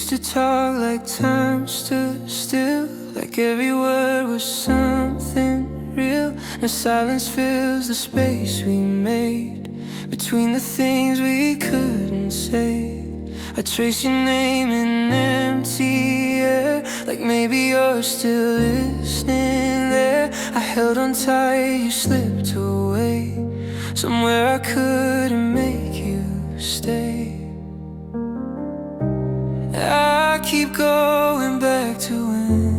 used to talk like time stood still, like every word was something real. Now silence fills the space we made between the things we couldn't say. I trace your name in empty air, like maybe you're still listening there. I held on tight, you slipped away somewhere I couldn't make you stay. I keep going back to when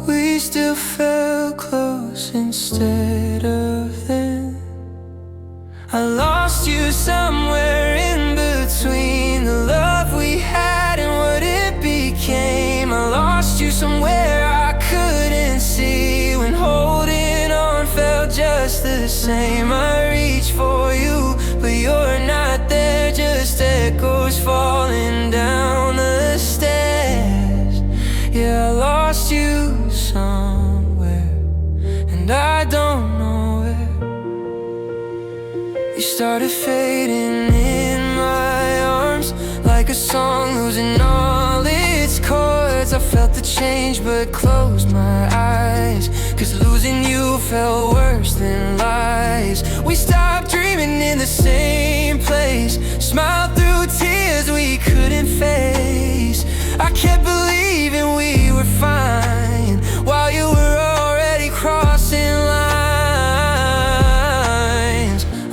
we still felt close instead of then. I lost you somewhere in between the love we had and what it became. I lost you somewhere I couldn't see when holding on felt just the same. I reach for you, but you're not there, just echoes falling down the stairs. Yeah, I lost you somewhere, and I don't know where. You started fading in my arms like a song losing all its chords. I felt the change but closed my eyes, 'cause losing you felt worse than lies. We stopped dreaming in the same place, smiled through tears we couldn't face. I kept believing we were fine while you were already crossing lines.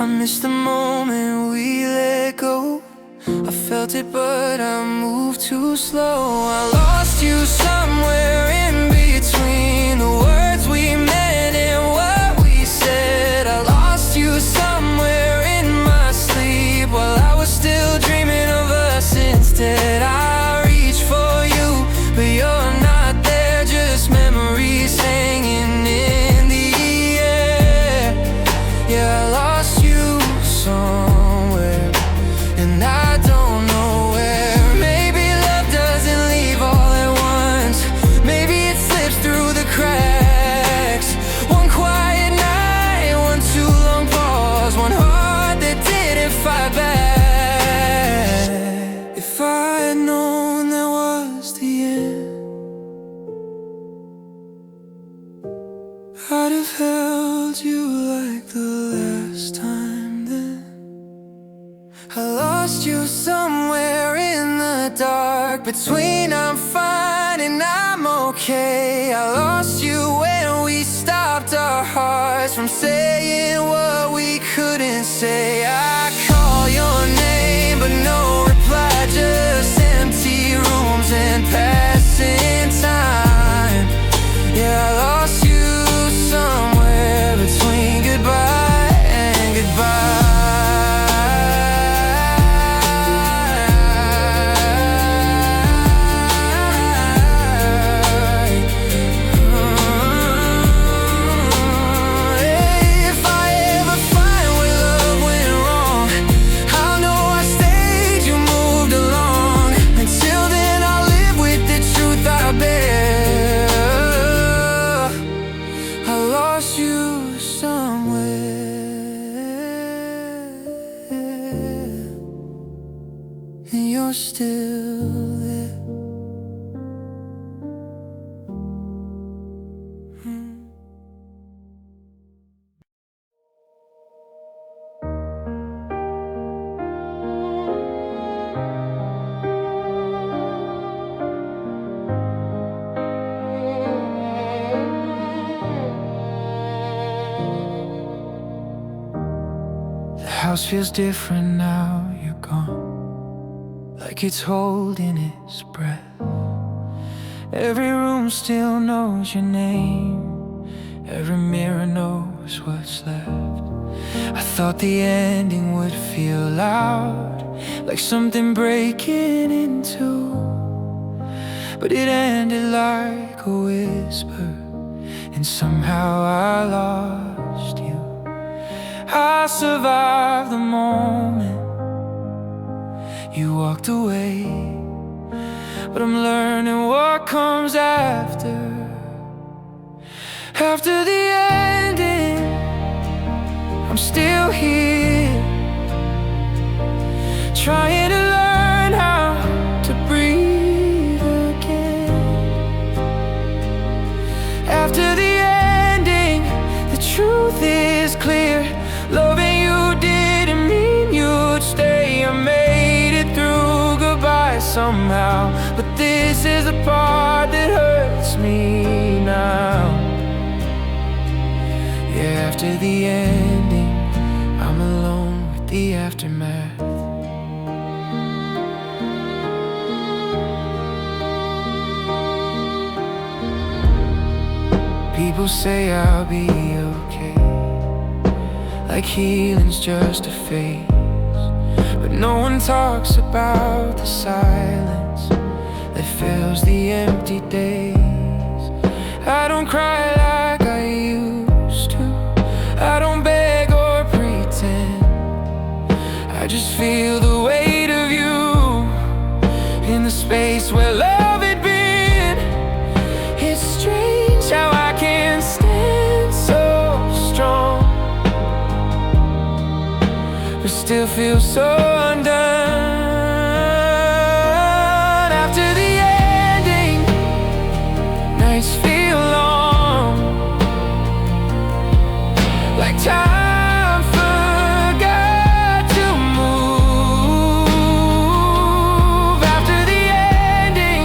I missed the moment we let go. I felt it but I moved too slow. I lost you somewhere in between the words we meant and what we said. I lost you somewhere in my sleep while I was still dreaming of us instead. I reach for you, but you're not there, just memories hanging in the air. Yeah, I lost you somewhere, and I don't know where. Maybe love doesn't leave all at once, maybe it slips through the cracks. One quiet night, one too long pause, one heart that didn't fight back. If I had known that was the end, I'd have held you like the last time then. I lost you somewhere in the dark between I'm fine and I'm okay. I lost you when we stopped our hearts from saying what we couldn't say. I call your name but no reply, just empty rooms and passing time. Yeah, I lost you somewhere between goodbye and goodbye. If I ever find where love went wrong, I'll know I stayed, you moved along. Until then I'll live with the truth I bear. I lost you somewhere, and you're still there. The house feels different now you're gone, like it's holding its breath. Every room still knows your name, every mirror knows what's left. I thought the ending would feel loud, like something breaking in two, but it ended like a whisper, and somehow I lost you. I survived the moment you walked away, but I'm learning what comes after. After the ending, I'm still here, trying to learn how to breathe again. After the ending, the truth is clear. Loving you didn't mean you'd stay. I made it through goodbye somehow, but this is the part that hurts me now. Yeah, after the ending, I'm alone with the aftermath. People say I'll be okay, like healing's just a phase. But no one talks about the silence that fills the empty days. I don't cry like I used to, I don't beg or pretend. I just feel the weight of you in the space where love had been. It's strange how I can stand so strong, but still feel so undone. After the ending, nights feel long, like time forgot to move. After the ending,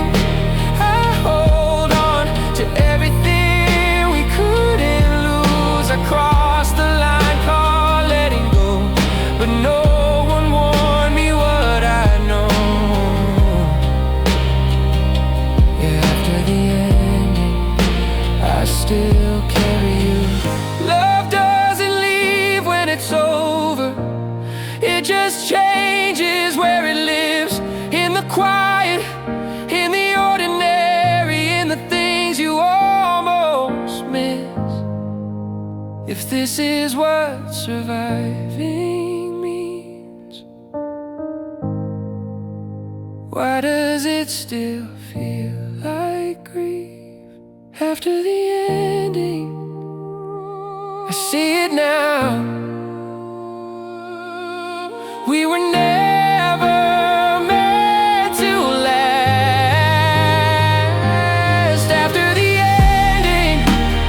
I hold on to everything we couldn't lose. I crossed the line called letting go, but no one warned me what I know. Yeah, after the ending, I still carry you. Love doesn't leave when it's over, it just changes where it lives. In the quiet, in the ordinary, in the things you almost miss. If this is what surviving means, why does it still feel like grief? After the ending, I see it now. We were never meant to last. After the ending,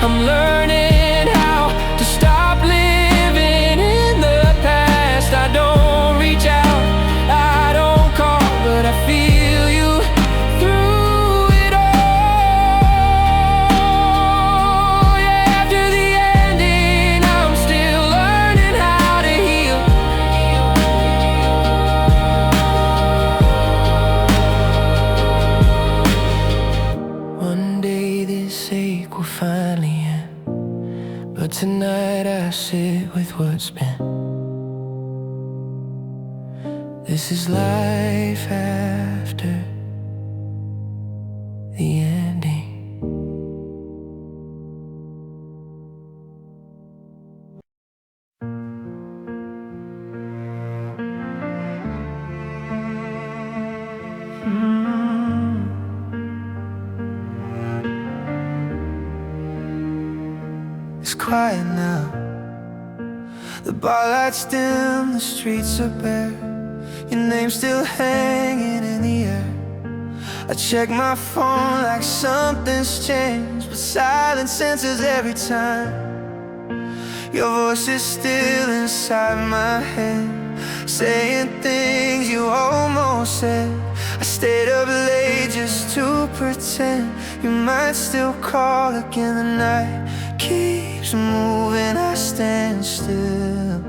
I'm learning how to stop living in the past. I don't reach out, I don't call, but I feel you through it all. Yeah, after the ending, I'm still learning how to heal. One day this ache will finally end, but tonight I sit with what's been. This is life after the ending. It's quiet now, the bar lights dim, the streets are bare. Your name's still hanging in the air. I check my phone like something's changed, but silence answers every time. Your voice is still inside my head, saying things you almost said. I stayed up late just to pretend you might still call again. The night keeps moving, I stand still,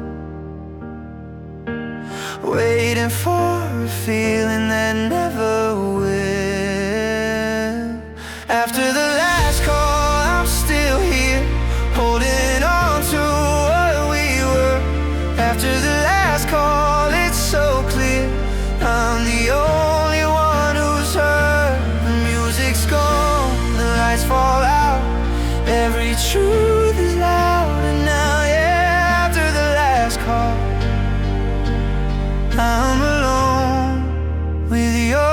waiting for a feeling that never will. After the last call, I'm still here, holding on to what we were. After the last call, it's so clear I'm the only one who's heard. The music's gone, the lights fall out, every truth is loud. And now, yeah, after the last call, I'm alone with your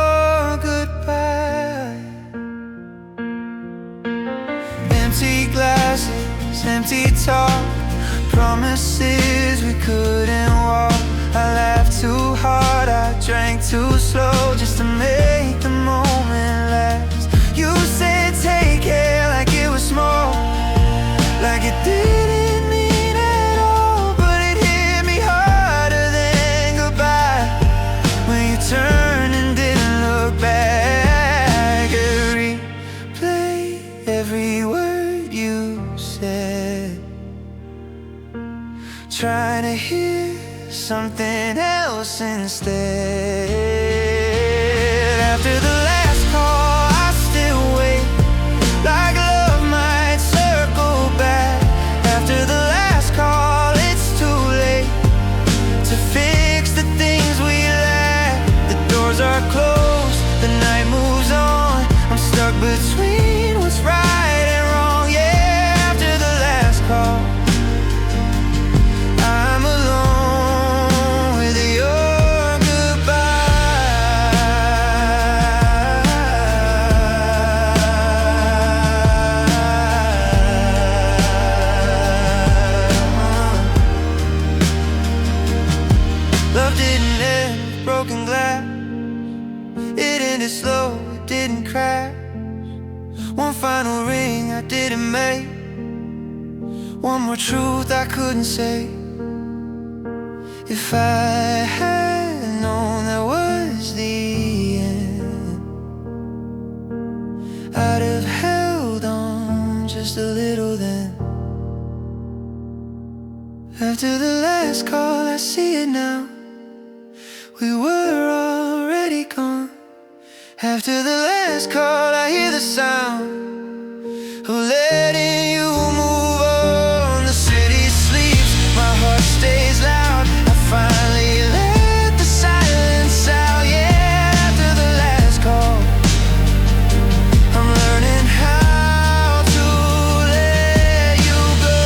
too slow just to make the moment last. You said take care like it was small, like it didn't mean at all, but it hit me harder than goodbye when you turned and didn't look back. Replay every word you said, trying to hear something else instead. After the last call, I still wait, like love might circle back. After the last call, it's too late to fix the things we lack. The doors are closed, the night moves on. I'm stuck between what's right and wrong. Yeah, after the last call, I'm alone with your goodbye. Love didn't end with broken glass. It ended slow, it didn't crash. One final ring I didn't make, one more truth I couldn't say. If I had known that was the end, I'd have held on just a little then. After the last call, I see it now, we were already gone. After the last call, I hear the sound of letting you move on. The city sleeps, my heart stays loud. I finally let the silence out. Yeah, after the last call, I'm learning how to let you go.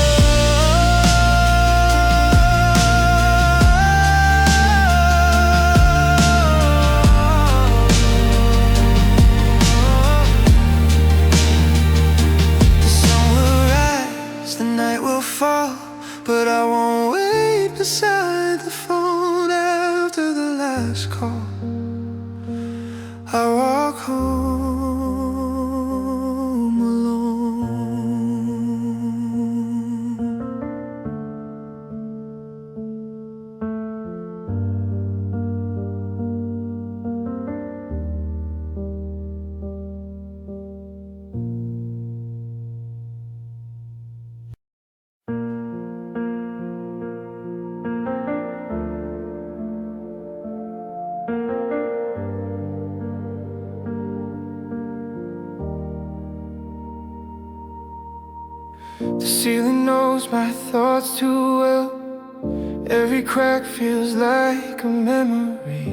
The sun will rise, the night will fall, but I won't wait beside the phone. After the last call, I walk home alone. The ceiling knows my thoughts too well. Every crack feels like a memory.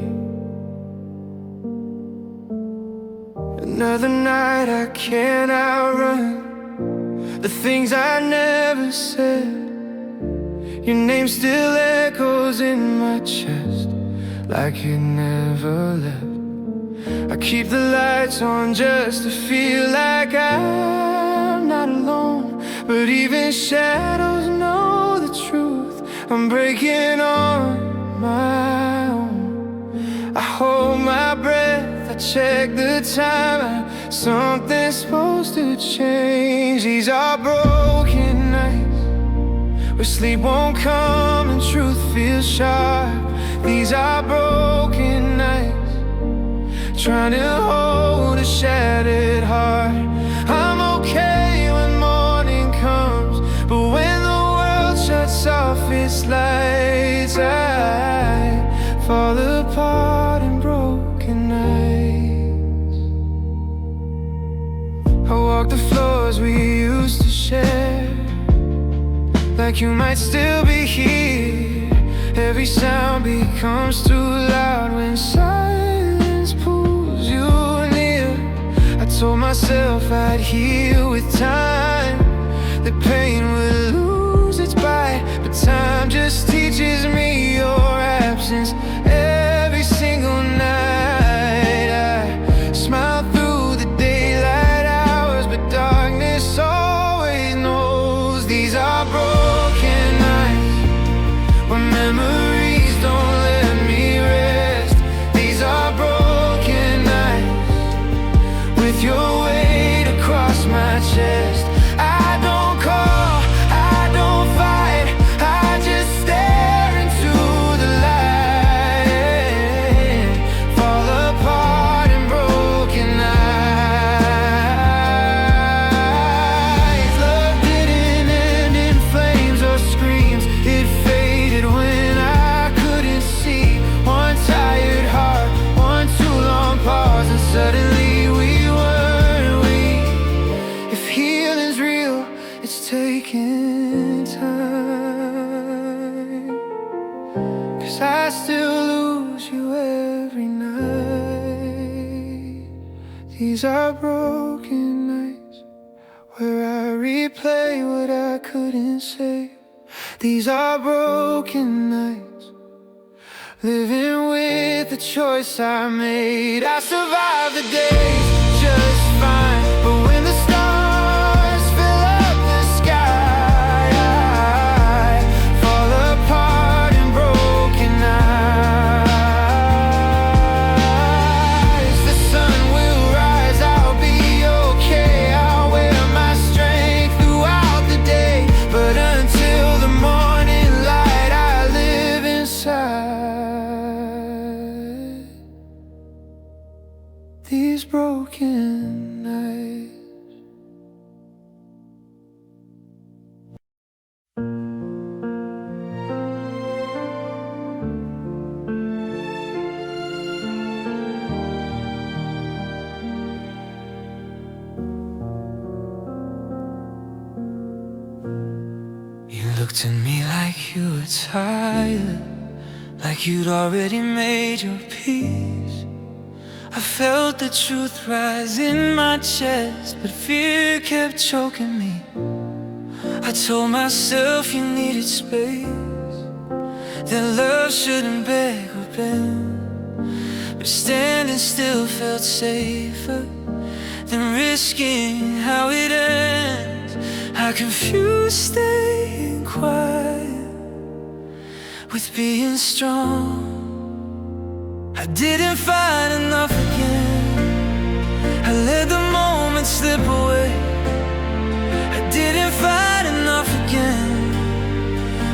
Another night I can't outrun the things I never said. Your name still echoes in my chest like it never left. I keep the lights on just to feel like I'm not alone. But even shadows know the truth. I'm breaking on my own. I hold my breath, I check the time. Something's supposed to change. These are broken nights where sleep won't come and truth feels sharp. These are broken nights trying to hold a shattered heart. I'm okay when morning comes, but when the world shuts off its lights, I fall apart in broken nights. I walk the floors we used to share, like you might still be here. Every sound becomes too loud when silence pulls you near. I told myself I'd heal with time, that pain would lose its bite. But time just teaches me your absence every single night. I smile through the daylight hours, but darkness always knows. These are broken nights when memories don't let me rest. These are These are broken nights where I replay what I couldn't say. These are broken nights, living with the choice I made. I survived the days just fine, but when the stars fill up the sky, I fall apart in broken eyes. The sun will rise, I'll be okay. I'll wear my strength throughout the day, but until the morning light, I live inside these broken nights. You looked at me like you were tired, like you'd already made your peace. I felt the truth rise in my chest, but fear kept choking me. I told myself you needed space, that love shouldn't beg or bend, but standing still felt safer than risking how it ends. I confused staying quiet with being strong. I didn't find enough again, I let the moment slip away. I didn't find enough again,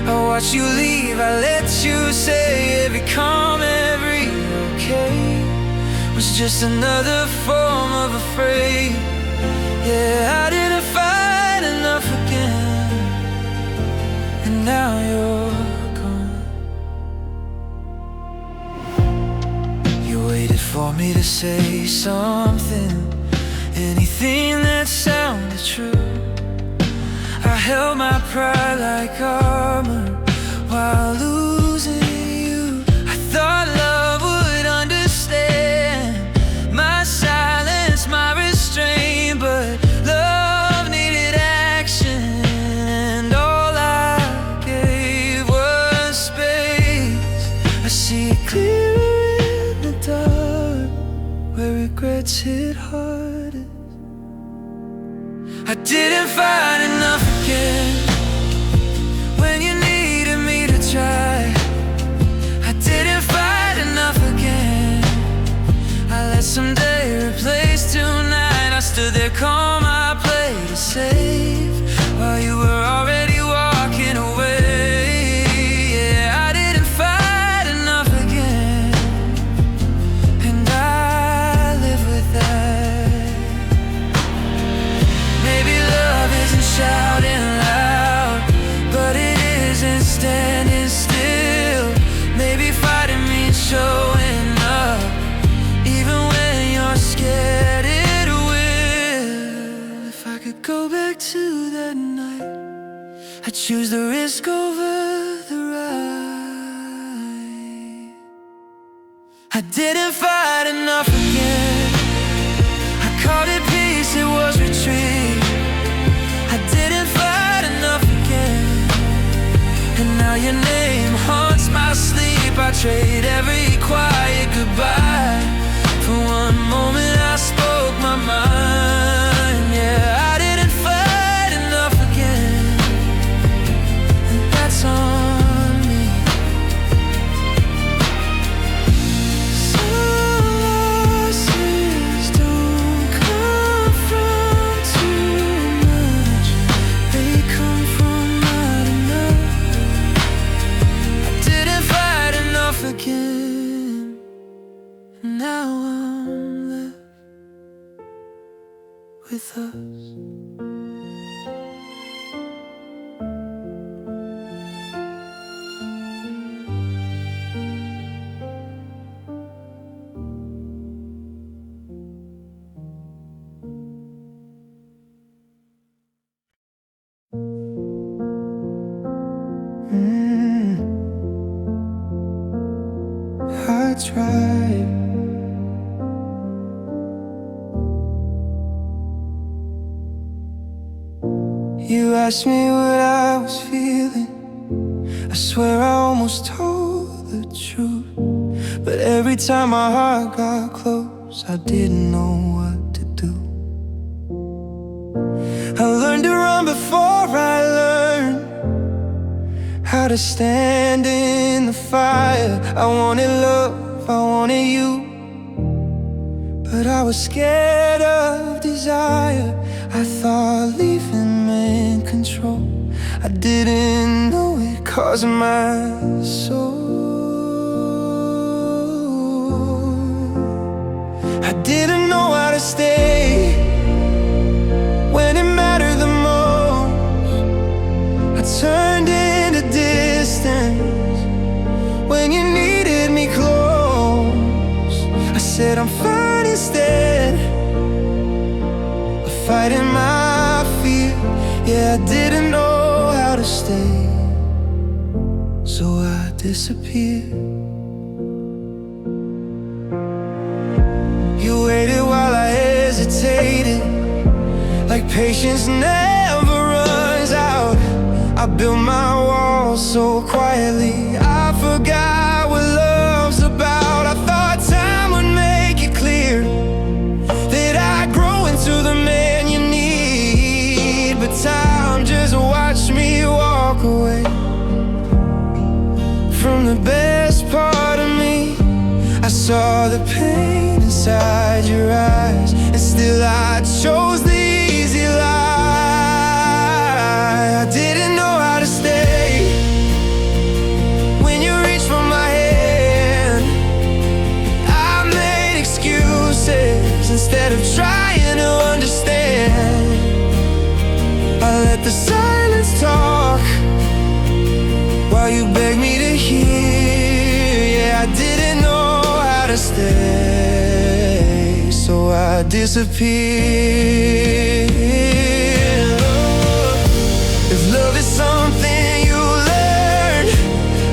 I watched you leave, I let you say every calm, every okay was just another form of afraid. Yeah, I didn't find enough again, and now you're gone. You waited for me to say something, anything that sounded true. I held my pride like armor while losing you. I thought love would understand my silence, my restraint, but love needed action, and all I gave was space. I see it clearer in the dark, where regrets hit hardest. I didn't find enough again, when you needed me to try. I didn't find enough again, I let someday replace tonight. I stood there calm, I played it safe, while you were already walking away. Yeah, I didn't find enough again, and I live with that. Maybe love isn't shouting loud, but it isn't standing still. Maybe fighting means showing up, even when you're scared it will. If I could go back to that night, I'd choose the risk over the ride. I didn't fight enough again, I called it peace, it was retreat. I didn't fight enough again, and now your name haunts my sleep. I trade every quiet goodbye for one moment I spoke my mind. Yeah, I didn't fight enough again, and that's on me. Some losses don't come from too much, they come from not enough. I didn't fight enough again, now I'm left with us. I tried You asked me what I was feeling. I swear I almost told the truth, but every time my heart got close, I didn't know what to do. I learned to run before I learned how to stand in the fire. I wanted love, I wanted you, but I was scared of desire. I thought leaving meant control. I didn't know it caused my soul. I didn't know how to stay when it mattered the most. I turned into distance when you needed me close. I said I'm fine instead of fighting my fear. Yeah, I didn't know how to stay, so I disappeared. You waited while I hesitated, like patience never runs out. I built my walls so quietly, I forgot what love's about. I thought time would make it clear that I'd grow into the man you need, but time just watched me walk away from the best part of me. I saw the pain inside your eyes, and still I chose the easy lie. I didn't know how to stay when you reached for my hand. I made excuses instead of trying to understand. I let the silence talk while you begged me to hear. Yeah, I didn't know how to stay, so I disappeared. If love is something you learn,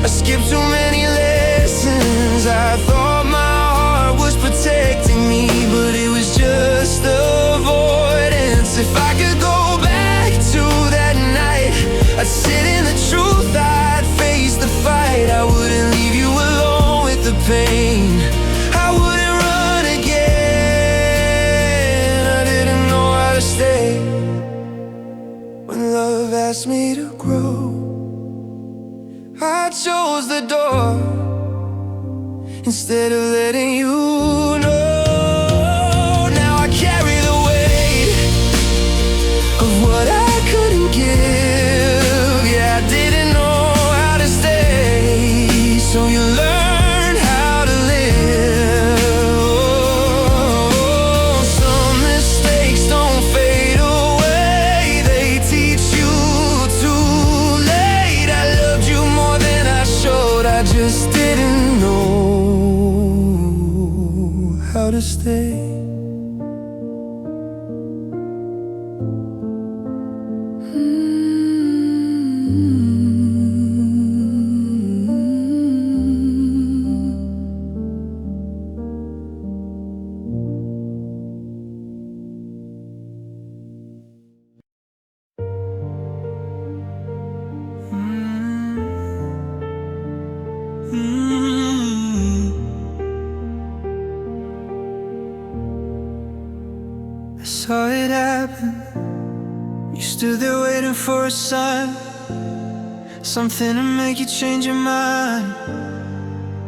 I skipped too many lessons. I thought my heart was protecting me, but it was just avoidance. If I could go back to that night, I'd sit in the truth, I'd face the fight. I wouldn't leave you alone with the pain, I wouldn't run again. I didn't know how to stay when love asked me to grow. I chose the door instead of letting you know. Now I carry the weight of what I couldn't give. Yeah, I didn't know how to stay, so you learn how to live. Oh, some mistakes don't fade away, they teach you too late. I loved you more than I showed, I just didn't know how to stay. I saw it happen. You stood there waiting for a sign, something to make you change your mind.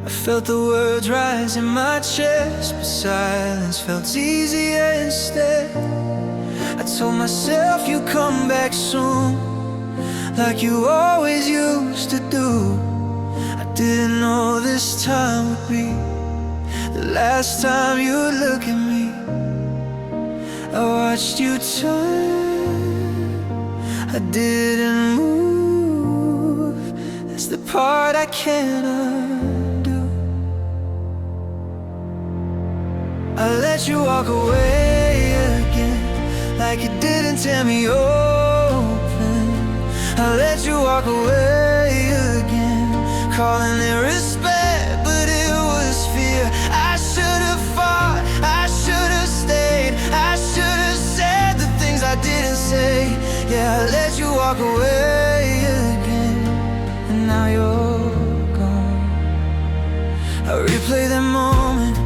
I felt the words rise in my chest, but silence felt easier instead. I told myself you'd come back soon, like you always used to do. I didn't know this time would be the last time you'd look at me. I watched you turn, I didn't move. That's the part I can't undo. I let you walk away again, like you didn't tear me open. I let you walk away again, calling it respect, but it was fear. I should have fought, I should have stayed, I should have said the things I didn't say. Yeah, I let you walk away again, and now you're gone. I replay that moment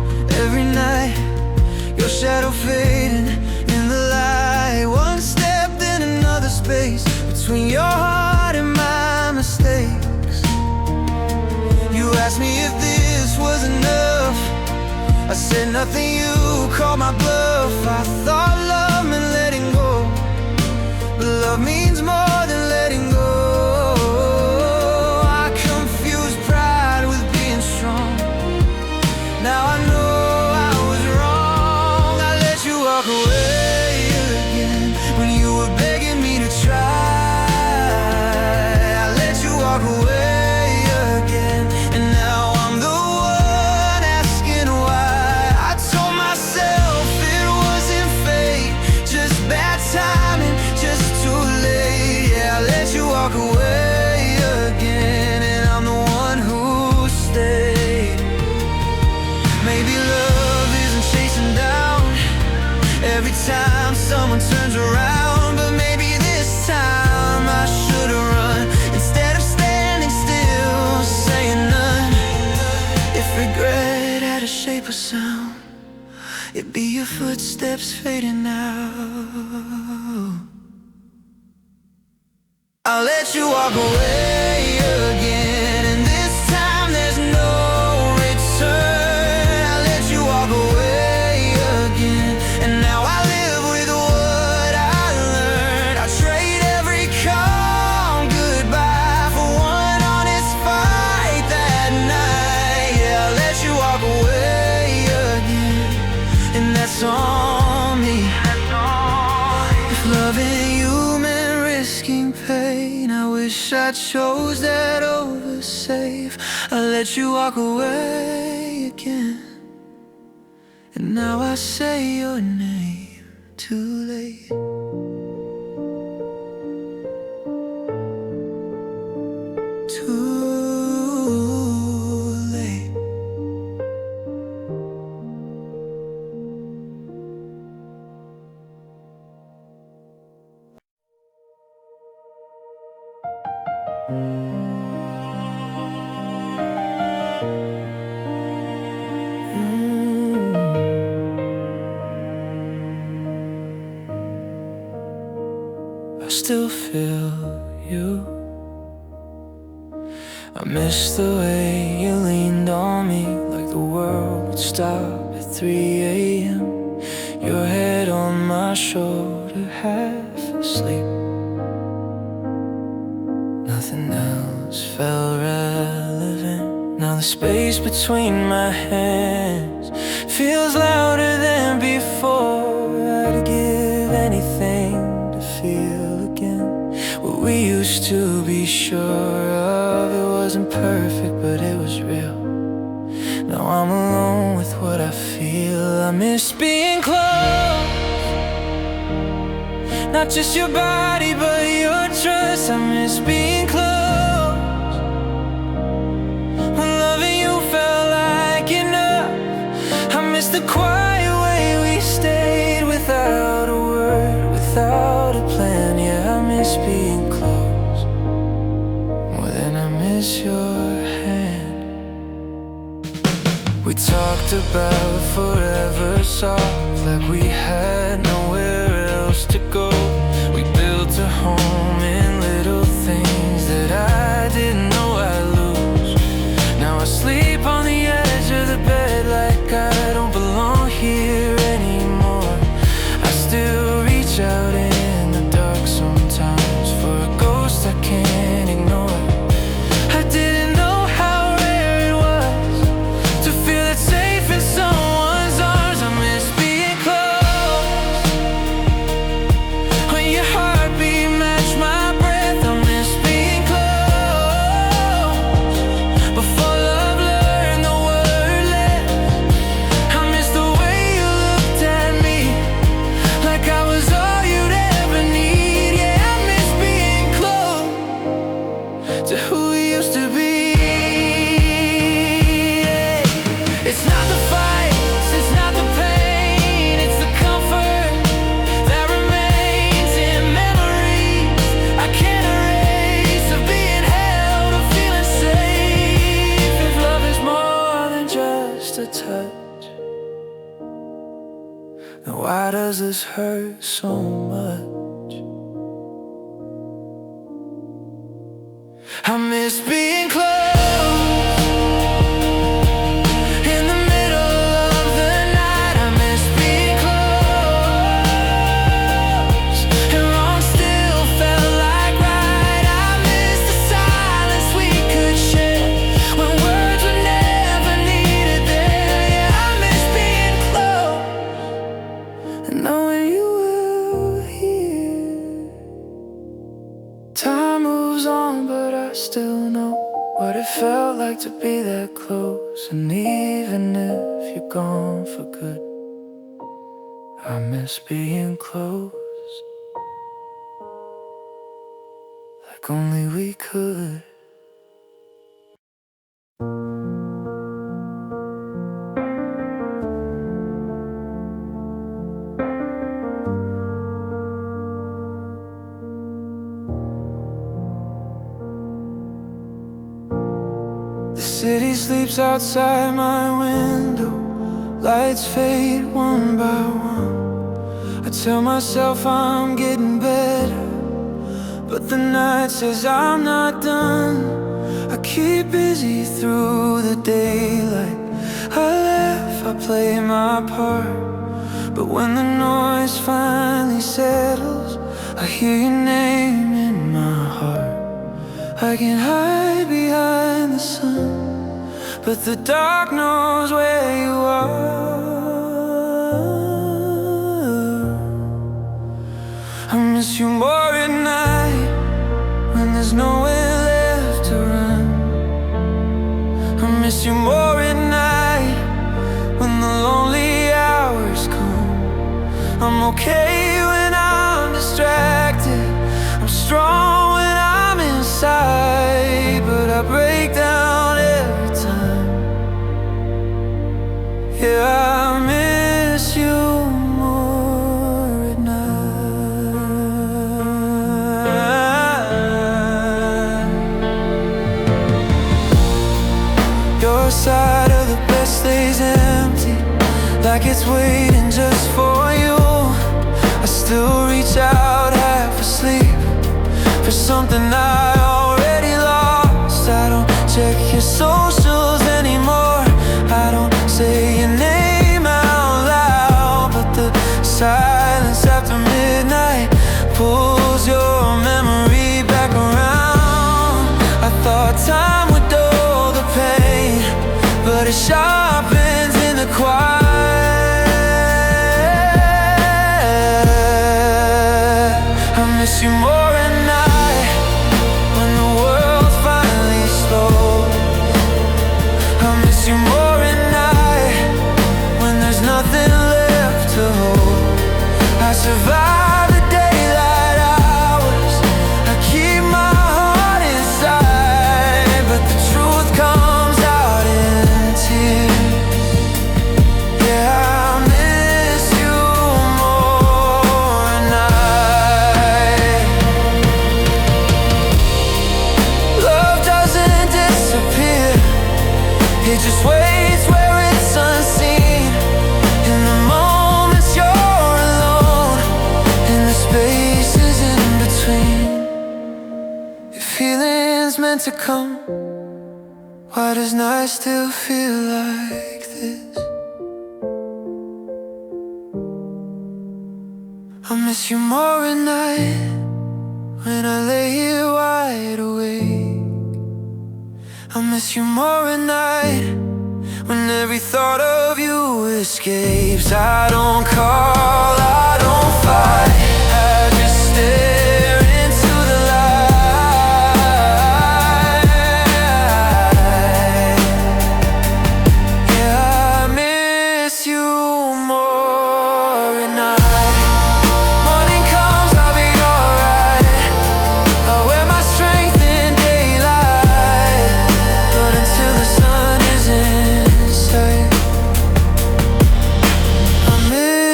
every night, your shadow fading in the light. One step, then another space between your heart and my mistakes. You asked me if this was enough, I said nothing, you called my bluff. I thought love meant letting go, but love means more than letting go. I confused pride with being strong. Now I know I was wrong. I let you walk away again when you were begging me to try. I let you walk away again, and now I'm the one asking why. I told myself it wasn't fate, just bad timing, just too late. Yeah, I let you walk away again, and I'm the one who stayed. Maybe love isn't chasing down every time someone turns around, but maybe this time I should've run instead of standing still, saying none. If regret had a shape or sound, it'd be your footsteps fading out. I'll let you walk away again, and this time there's no return. I'll let you walk away again, and now I live with what I learned. I trade every calm goodbye for one honest fight that night. Yeah, I'll let you walk away again, and that's on me. If loving you meant risking pain, I wish I chose that over safe. I let you walk away again, and now I say your name too late. Too late. I still feel you. I miss the way you leaned on me, like the world would stop at 3 a.m. Your head on my shoulder, half asleep. Nothing else felt relevant. Now the space between my hands feels louder than before. I'd give anything to feel again what we used to be sure of. It wasn't perfect, but it was real. Now I'm alone with what I feel. I miss being close, not just your body, but your trust. I miss being close, when loving you felt like enough. I miss the quiet way we stayed, without a word, without a plan. Yeah, I miss being close more than I miss your hand. We talked about forever soft, like we had nowhere else to go. We built a home in little things that I didn't know I'd lose. Now I sleep on the edge of the bed like I don't belong here anymore. I still reach out in the dark sometimes for a ghost I can't ignore. I didn't know how rare it was to feel that safe in someone's arms. I miss being close, when your heartbeat matched my Then why does this hurt so much? I miss being close in the middle of the night. I miss being close and wrong still felt like right. I miss the silence we could share when words were never needed there. Yeah, I miss being close and knowing you were here. Time moves on, but I still know what it felt like to be that close. And even if you're gone for good, I miss being close like only we could. The city sleeps outside my window. Lights fade one by one. I tell myself I'm getting better, but the night says I'm not done. I keep busy through the daylight. I laugh, I play my part, but when the noise finally settles, I hear your name in my heart. I can hide behind the sun, but the dark knows where you are. I miss you more at night when there's nowhere left to run. I miss you more at night when the lonely hours come. I'm okay when I'm distracted, I'm strong when I'm inside, but I break down every time. Yeah, I miss you more at night. Your side of the bed stays empty, like it's waiting just for you. I still reach out half asleep for something I already lost. I don't check your socials anymore, I don't say your name out loud, but the silence after midnight pulls your memory back around. I thought time would dull the pain, but it sharpens in the quiet. I miss you more at night when the world finally slows. I miss you more at night when there's nothing left to hold. I survive the daylight hours, I keep my heart inside, but the truth comes out in tears. Yeah, I miss you more at night. Love doesn't disappear, it just waits where it's unseen. In the moments you're alone, in the spaces in between. If healing's meant to come, why does night still feel like this? I miss you more at night when I lay here wide awake. I miss you more at night when every thought of you escapes. I don't call, I don't fight, I just stare into the light. Yeah, I miss you more at night. Morning comes, I'll be alright, I'll wear my strength in daylight, but until the sun is in sight, I miss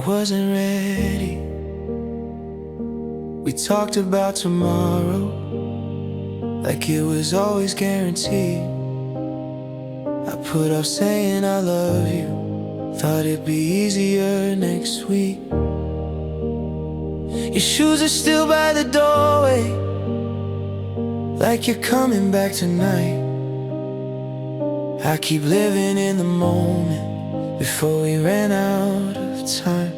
wasn't ready. We talked about tomorrow like it was always guaranteed. I put off saying I love you, thought it'd be easier next week. Your shoes are still by the doorway, like you're coming back tonight. I keep living in the moment before we ran out of time.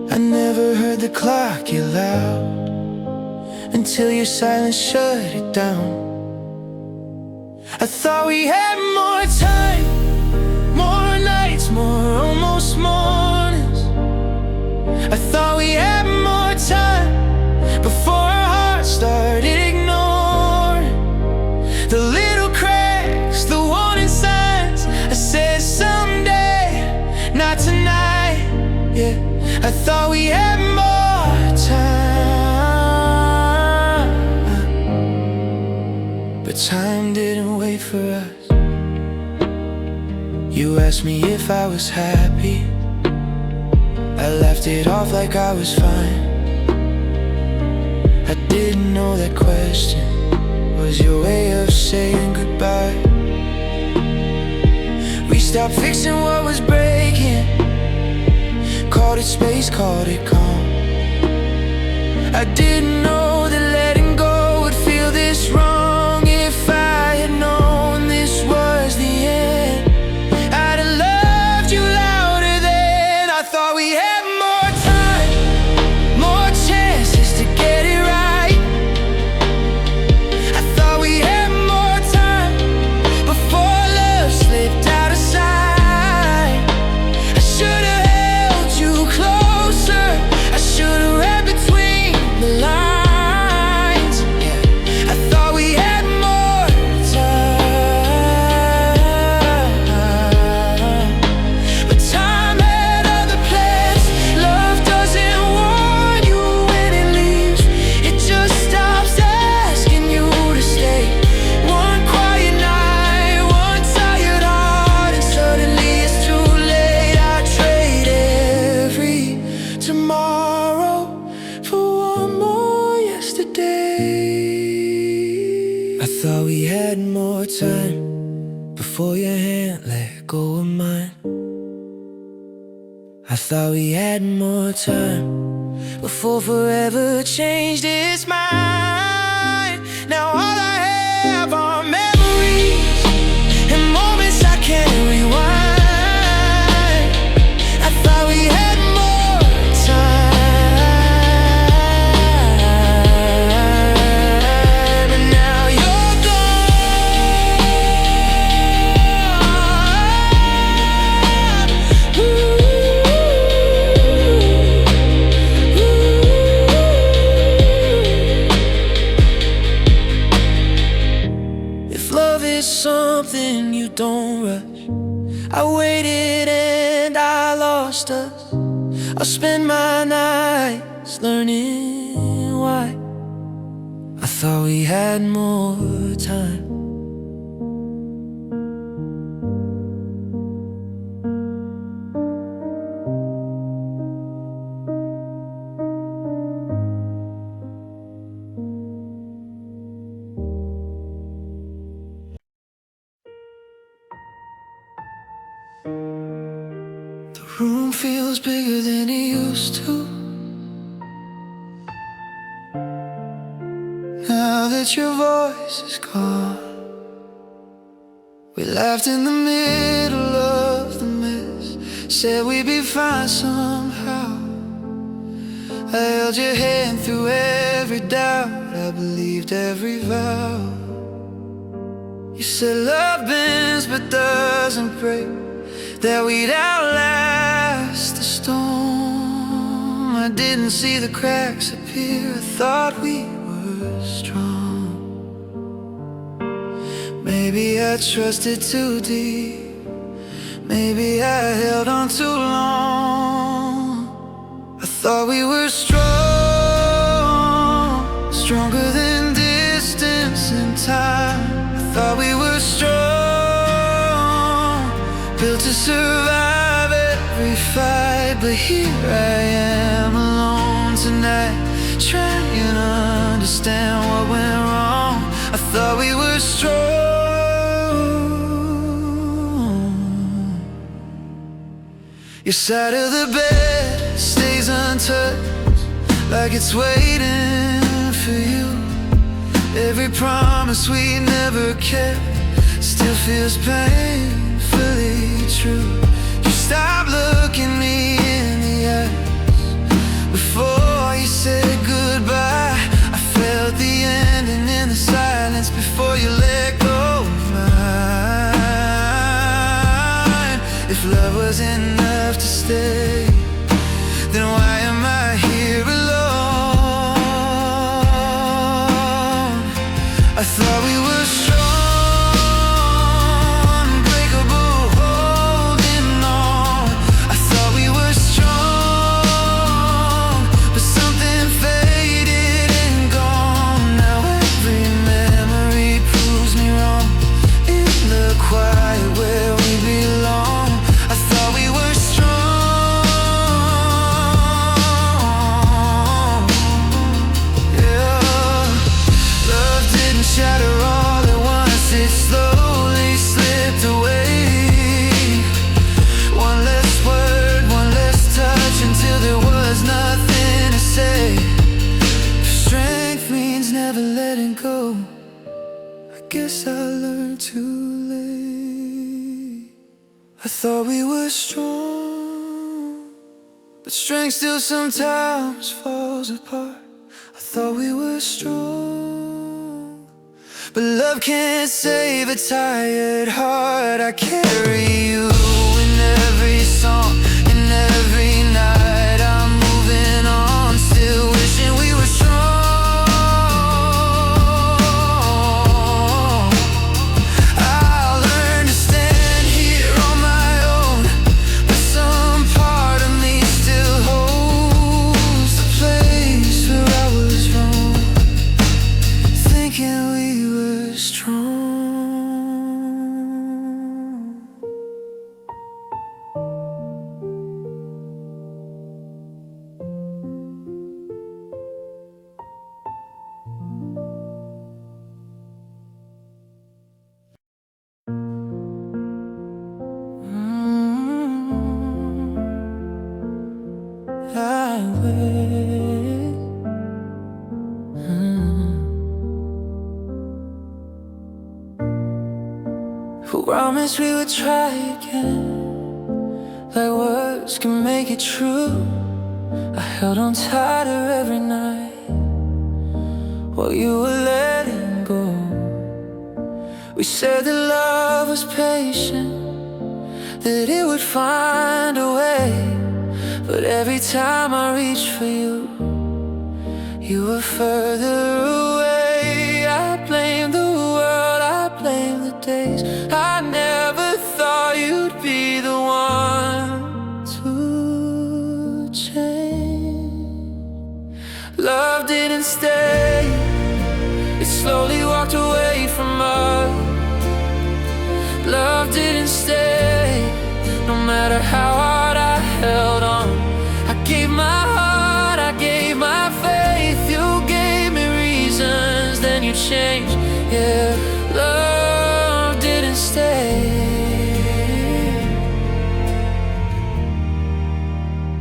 I never heard the clock get loud until your silence shut it down. I thought we had more time, more nights, more almost mornings. I thought we had more time before our hearts started ignoring the little cracks, the warning signs. I said someday, not tonight. Yeah, I thought we had more time, but time didn't wait for us. You asked me if I was happy, I laughed it off like I was fine. I didn't know that question was your way of saying goodbye. We stopped fixing what was breaking, called it space, called it calm. I didn't know that letting go would feel this wrong. If I had known this was the end, I'd have loved you louder then. I thought we had more time, more chances to get it right. I thought we had more time before love slipped out of sight. I should have held you closer, I should have read between the lines. Yeah, I thought we had more time, but time had other plans. Love doesn't warn you when it leaves, it just stops asking you to stay. One quiet night, one tired heart, and suddenly it's too late. I trade every tomorrow for one more yesterday. I thought we had more time before your hand let go of mine. I thought we had more time before forever changed its mind. Now all I have are memories and moments I can't rewind. I thought we had more time, and now you're gone. If love is something you don't rush, I waited and I lost us. I'll spend my nights learning why. I thought we had more time. The room feels bigger than it used to, now that your voice is gone. We laughed in the middle of the mess, said we'd be fine somehow. I held your hand through every doubt, I believed every vow. You said love bends but doesn't break, that we'd outlast the storm. I didn't see the cracks appear, I thought we were strong. Maybe I trusted too deep, maybe I held on too long. I thought we were strong, stronger than distance and time. I thought we were strong, built to survive every every fight, but here I am alone tonight, trying to understand what went wrong. I thought we were strong. Your side of the bed stays untouched, like it's waiting for you. Every promise we never kept still feels painfully true. You stopped looking me in the eyes before you said goodbye. I felt the ending in the silence before you let go of mine. If love was enough to stay, then why am I here alone? I thought we were strong, unbreakable, holding on. I thought we were strong, but something faded and gone. Now every memory proves me wrong. In the quiet where we belong, I thought we were strong. Yeah, love didn't shatter all at once, it slowly slipped away. One less word, one less touch, until there was nothing to say. Strength means never letting go. I guess I learned too late. I thought we were strong, but strength still sometimes falls apart. I thought we were strong, but love can't save a tired heart. I carry you in every song, in every night. I'm moving on, still wishing we were strong. I'll learn to stand here on my own, but some part of me still holds the place where I was wrong, thinking we were strong. Who promised we would try again, like words can make it true. I held on tighter every night while you were letting go. We said that love was patient, that it would find a way. But every time I reached for you, you were further away. I blame the world, I blame the days. I never thought you'd be the one to change. Love didn't stay, it slowly walked away from us. Love didn't stay, no matter how hard I held on. I gave my heart, I gave my faith. You gave me reasons, then you changed. Yeah, love didn't stay,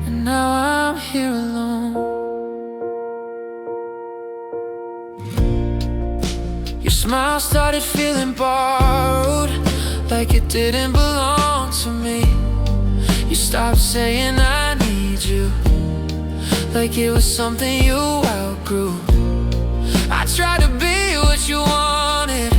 and now I'm here alone. Your smile started feeling borrowed, like it didn't belong to me. You stopped saying I need you, like it was something you outgrew. I tried to be what you wanted,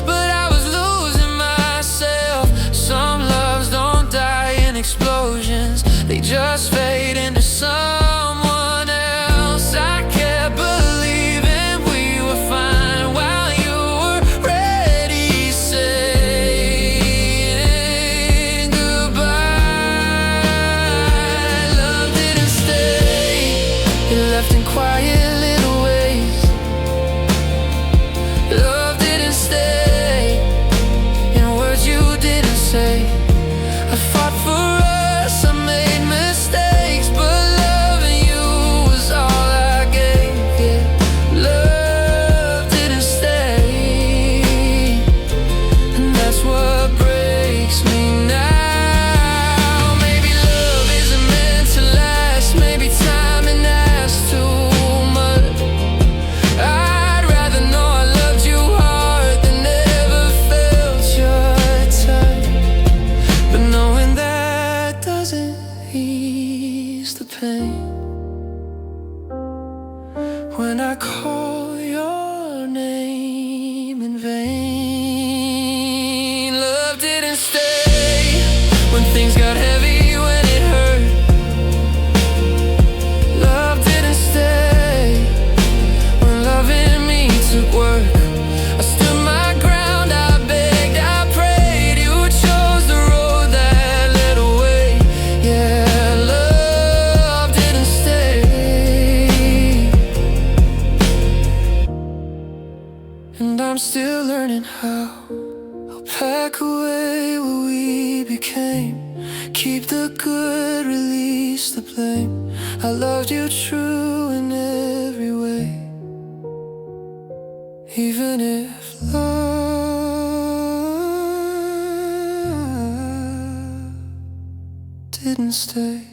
but I was losing myself. Some loves don't die in explosions, they just fade into someone else. I kept believing we were fine while you were ready saying goodbye. Love didn't stay, it left in quiet little ways. came. Keep the good, release the blame. I loved you true in every way, even if love didn't stay.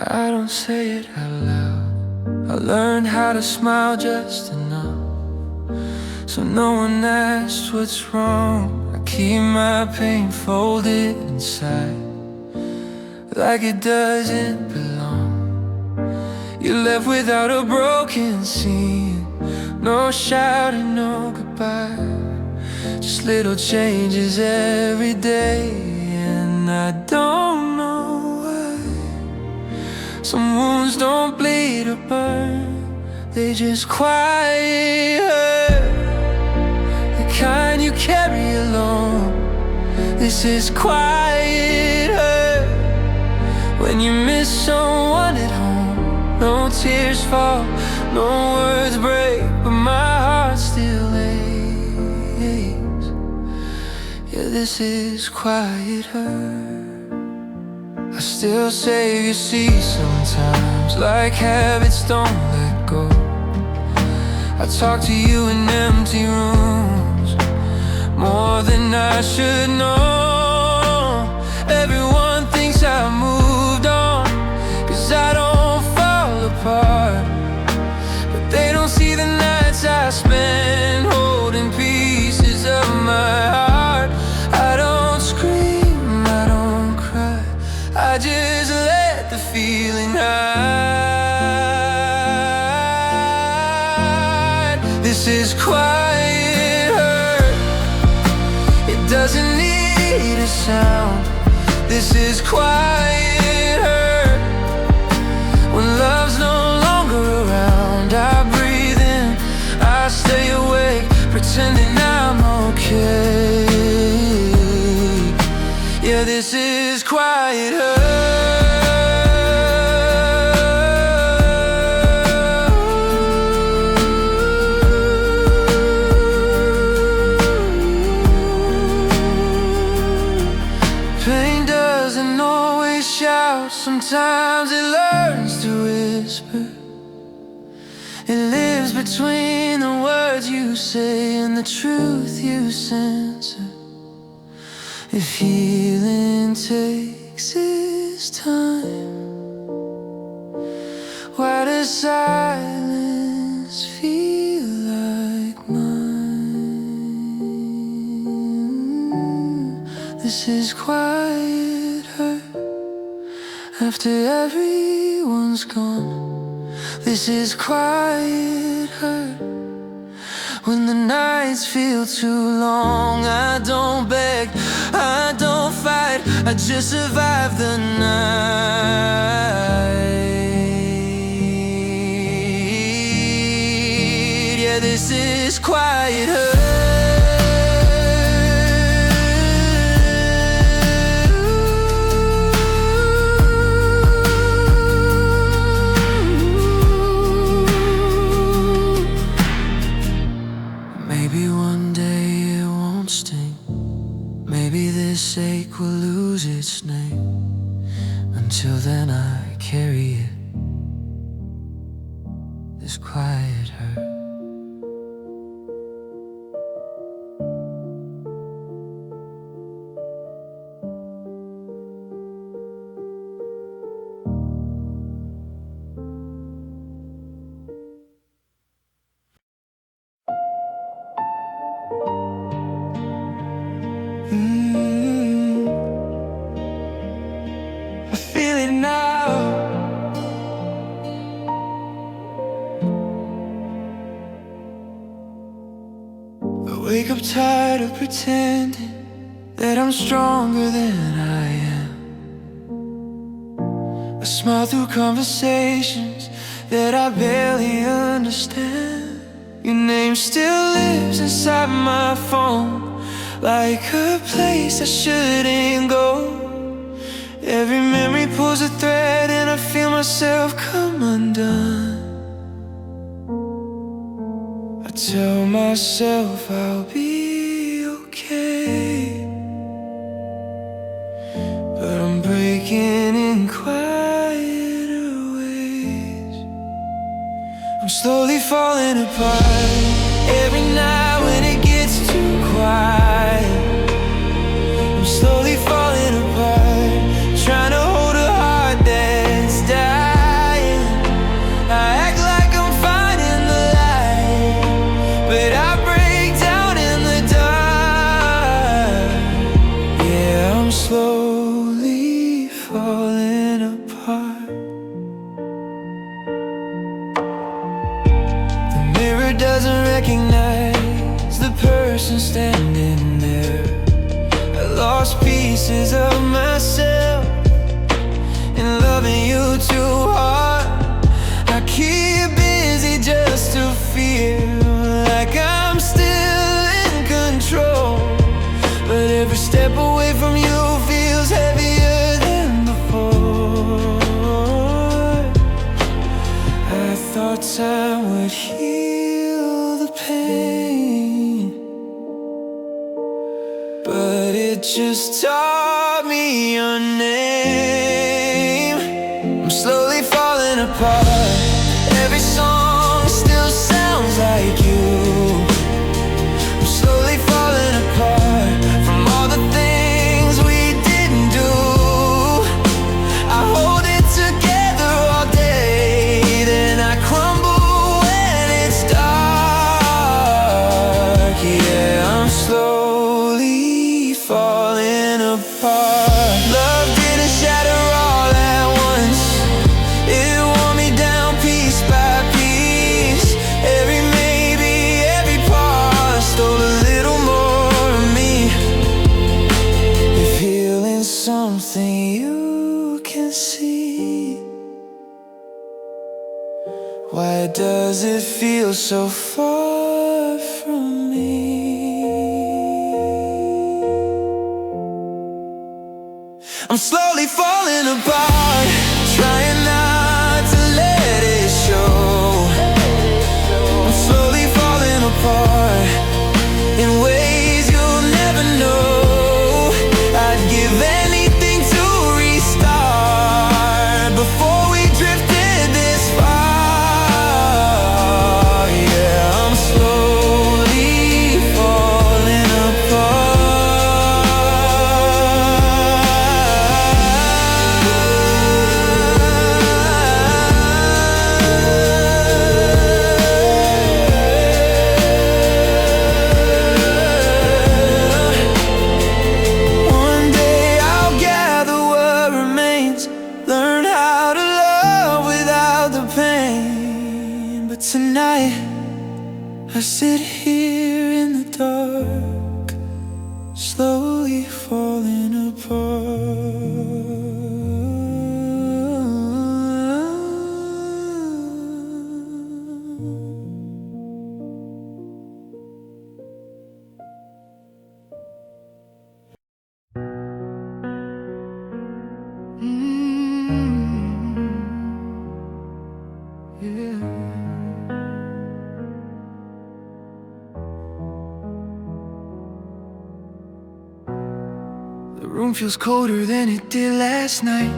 I don't say it out loud. I learned how to smile just enough so no one asks what's wrong. I keep my pain folded inside like it doesn't belong. You left without a broken scene, no shouting, no goodbye, just little changes every day. And I don't know why some wounds don't bleed or burn, they just quiet hurt, the kind you carry alone. This is quiet hurt, when you miss someone at home. No tears fall, no words break, but my heart still aches. Yeah, this is quiet hurt. I still save your seats sometimes, like habits don't let go. I talk to you in empty rooms, more than I should know. Everyone thinks I moved on, 'cause I don't fall apart, but they don't see the nights I spend holding pieces of my heart. I don't scream, I don't cry, I just let the feeling hide. This is quiet hurt, it doesn't need a sound. This is quiet hurt, when love's no longer around. I breathe in, I stay awake, pretending I'm okay. Yeah, this is quiet hurt. Pain doesn't always shout, sometimes it learns to whisper. It lives between the words you say and the truth you censor. If healing takes its time, why does silence feel like mine? This is quiet hurt, after everyone's gone. This is quiet hurt, when the nights feel too long. I don't beg, I don't fight, I just survive the night. Yeah, this is quiet hurt. Maybe one day it won't sting, maybe this ache will lose its name. Until then I carry it, this quiet hurt. I feel it now. I wake up tired of pretending that I'm stronger than I am. I smile through conversations that I barely understand. Your name still lives inside my phone, like a place I shouldn't go. Every memory pulls a thread and I feel myself come undone. I tell myself I'll be okay, but I'm breaking in quieter ways. I'm slowly falling apart every night when it gets too quiet. I'm slowly falling apart, trying to hold a heart that's dying. I act like I'm finding the light, but I break down in the dark. Yeah, I'm slowly falling apart. The mirror doesn't recognize the person standing there. I lost pieces of myself in loving you too hard. I keep busy just to feel like I'm still in control, but every step away from you feels heavier than before. I thought time would heal the pain, but it just taught me your name. I'm slowly falling apart. Every song still sounds like you. I'm slowly falling apart from all the things we didn't do. I hold it together all day, then I crumble when it's dark. Yeah, I'm slowly falling apart. Love didn't shatter all at once. It wore me down piece by piece. Every maybe, every part stole a little more of me. If healing's something you can see, why does it feel so far from me? I'm slowly falling apart, trying not to let it show. I'm slowly falling apart in ways you'll never know. I'd give anything to restart before we drifted this far. Yeah, I'm slowly falling apart. One day I'll gather what remains, learn how to love without the pain. But tonight I sit here in the dark, slowly falling apart. The room feels colder than it did last night.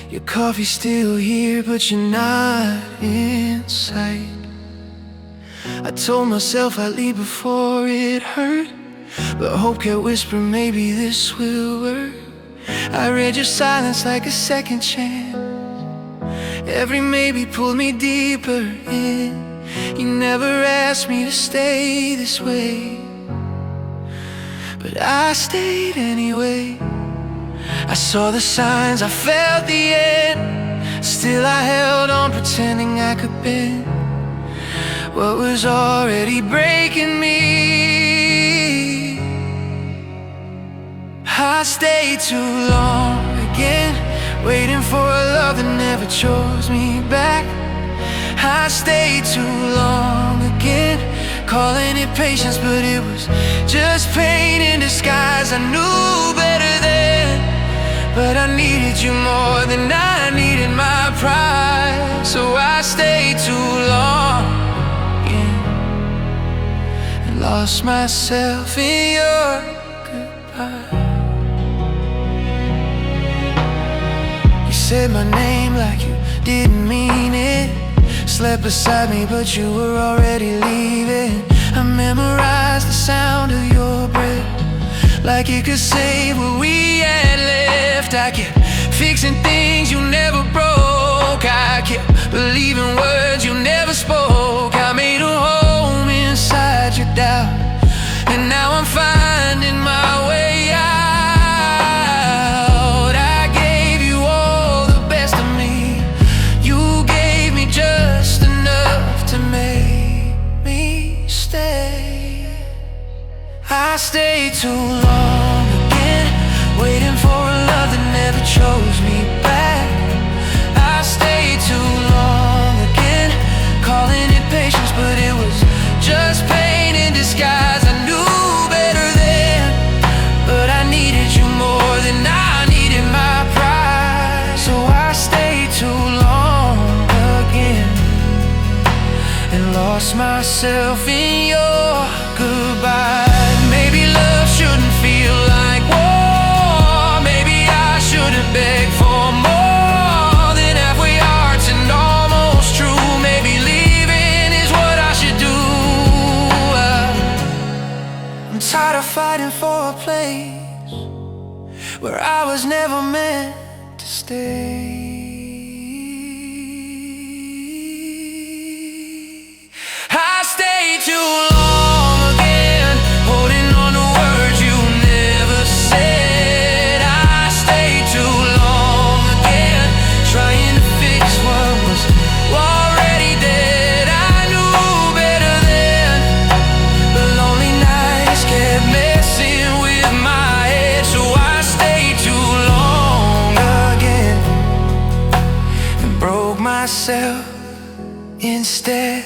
Your coffee's still here, but you're not in sight. I told myself I'd leave before it hurt, but hope kept whispering maybe this will work. I read your silence like a second chance. Every maybe pulled me deeper in. You never asked me to stay this way, but I stayed anyway. I saw the signs, I felt the end. Still I held on, pretending I could bend what was already breaking me. I stayed too long again, waiting for a love that never chose me back. I stayed too long again, calling it patience, but it was just just pain in disguise. I knew better then, but I needed you more than I needed my pride. So I stayed too long, yeah, and lost myself in your goodbye. You said my name like you didn't mean it. Slept beside me but you were already leaving. I memorized the sound of your breath like it could save what we had left. I kept fixing things you never broke. I kept believing words you never spoke. I made a home inside your doubt, and now I'm finding my way out. I gave you all the best of me. You gave me just enough to make me stay. I stayed too long again, waiting for a love that never chose me back. I stayed too long again, calling it patience, but it was just pain in disguise. I knew better then, but I needed you more than I needed my pride. So I stayed too long again and lost myself in your goodbye. Maybe love shouldn't feel like war. Maybe I shouldn't beg for more than halfway hearts and almost true. Maybe leaving is what I should do. I'm tired of fighting for a place where I was never meant to stay. I stayed too long again, holding on to words you never said. I stayed too long again, trying to fix what was already dead. I knew better then, but lonely nights kept messing with my head. So I stayed too long again and broke myself instead.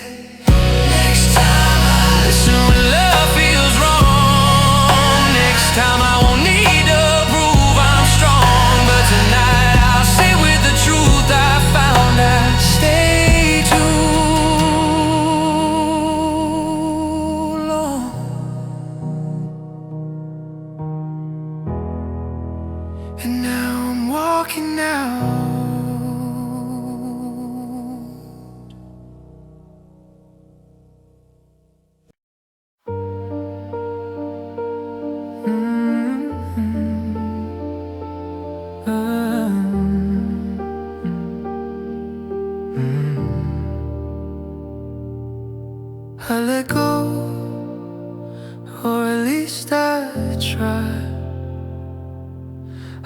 Next time I listen when love feels wrong. Next time I won't need to prove I'm strong. But tonight I'll sit with the truth I found. I stayed too long, and now I'm walking out. I let go, or at least I try.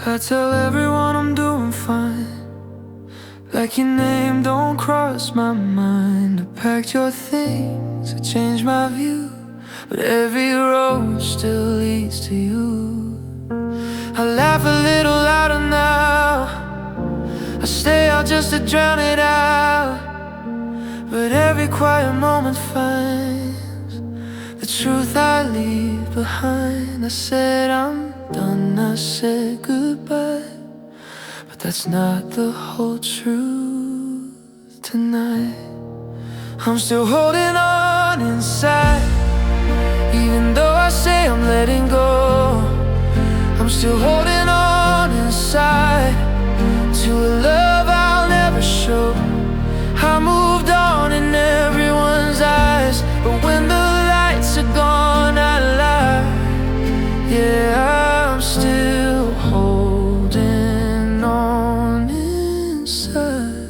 I tell everyone I'm doing fine, like your name don't cross my mind. I packed your things, I changed my view, but every road still leads to you. I laugh a little louder now, I stay out just to drown it out. But every quiet moment finds the truth I leave behind. I said I'm done, I said goodbye, but that's not the whole truth tonight. I'm still holding on inside, even though I say I'm letting go. I'm still holding on inside to a love I'll never show. I moved on in everyone's eyes, but when the lights are gone I lie. Yeah, I'm still holding on inside.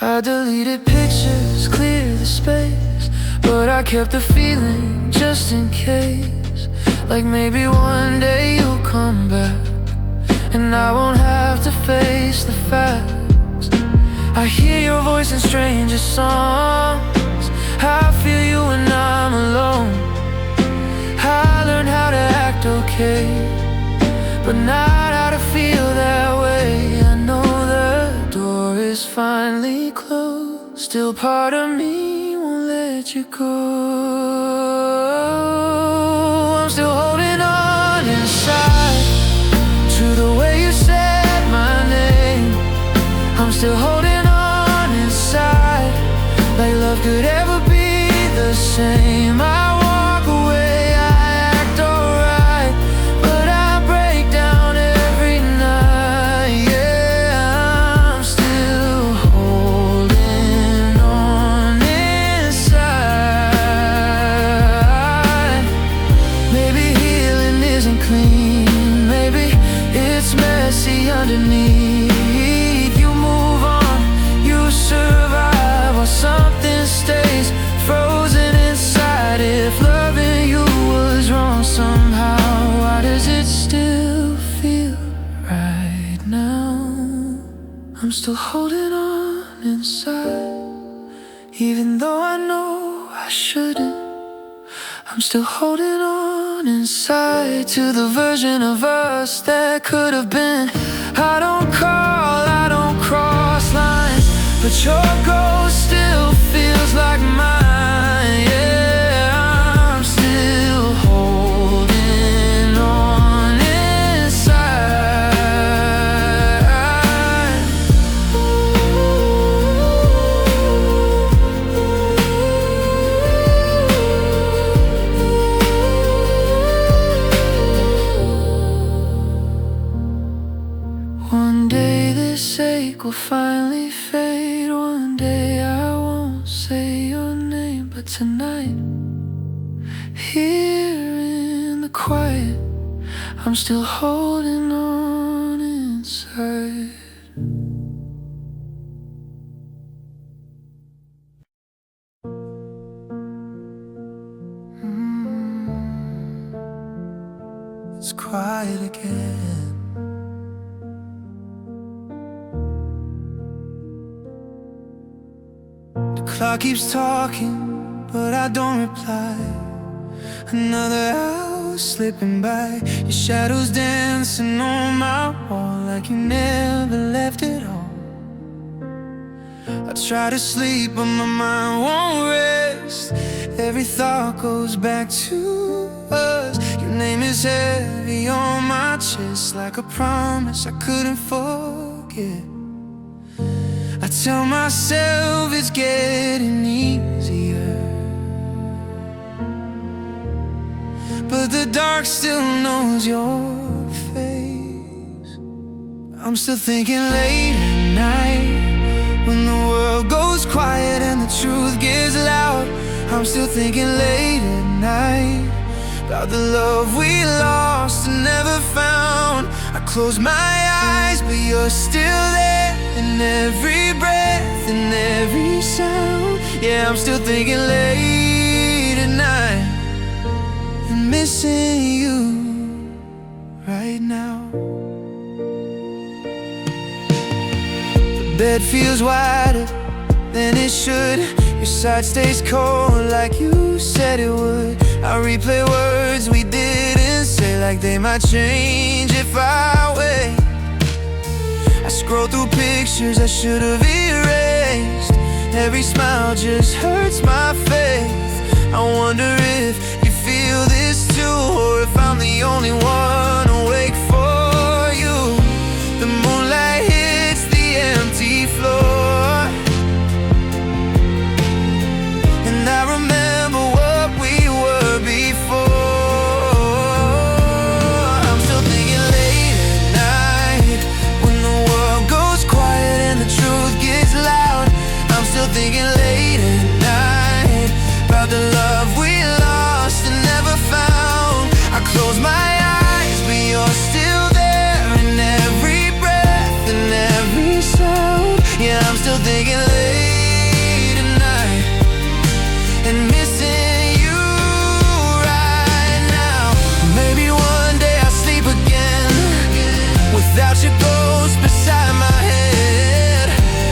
I deleted pictures, cleared the space, but I kept the feeling just in case. Like maybe one day you'll come back, and I won't have to face the facts. I hear your voice in stranger songs, I feel you when I'm alone. I learned how to act okay, but not how to feel that way. I know the door is finally closed, still part of me won't let you go. I'm still holding on inside to the way you said my name. I'm still holding on inside, like love could ever be the same. I walk away, I act alright, but I break down every night. Yeah, I'm still holding on inside. Maybe healing isn't clean, maybe it's messy underneath. You move on, you survive, while something stays frozen inside. If loving you was wrong somehow, why does it still feel right now? I'm still holding on inside, even though I know I shouldn't. I'm still holding on inside to the version of us that could have been. I don't call, I don't cross lines, but your ghost still feels like mine. Yeah, I'm still holding on inside. One day this ache will finally fade. One day I won't say your name, but tonight, here in the quiet, I'm still holding on inside. It's quiet again. The clock keeps talking, but I don't reply. Another hour slipping by, your shadow's dancing on my wall like you never left at all. I try to sleep, but my mind won't rest. Every thought goes back to us. Your name is heavy on my chest, like a promise I couldn't forget. I tell myself it's getting easier, but the dark still knows your face. I'm still thinking late at night, when the world goes quiet and the truth gets loud. I'm still thinking late at night about the love we lost and never found. I close my eyes, but you're still there, in every breath, in every sound. Yeah, I'm still thinking late at night and missing you right now. The bed feels wider than it should. Your side stays cold like you said it would. I replay words we didn't say, like they might change if I wait. I scroll through pictures I should have erased. Every smile just hurts my faith. I wonder if you feel this too, or if I'm the only one awake for you. The moonlight hits the empty floor, and I remember what we were before. I'm still thinking late at night, when the world goes quiet and the truth gets loud. I'm still thinking late at night about the love we lost and never found. I close my eyes, but you're still there, in every breath, in every sound. Yeah, I'm still thinking late at night and missing you right now. Maybe one day I'll sleep again without your ghost beside my head.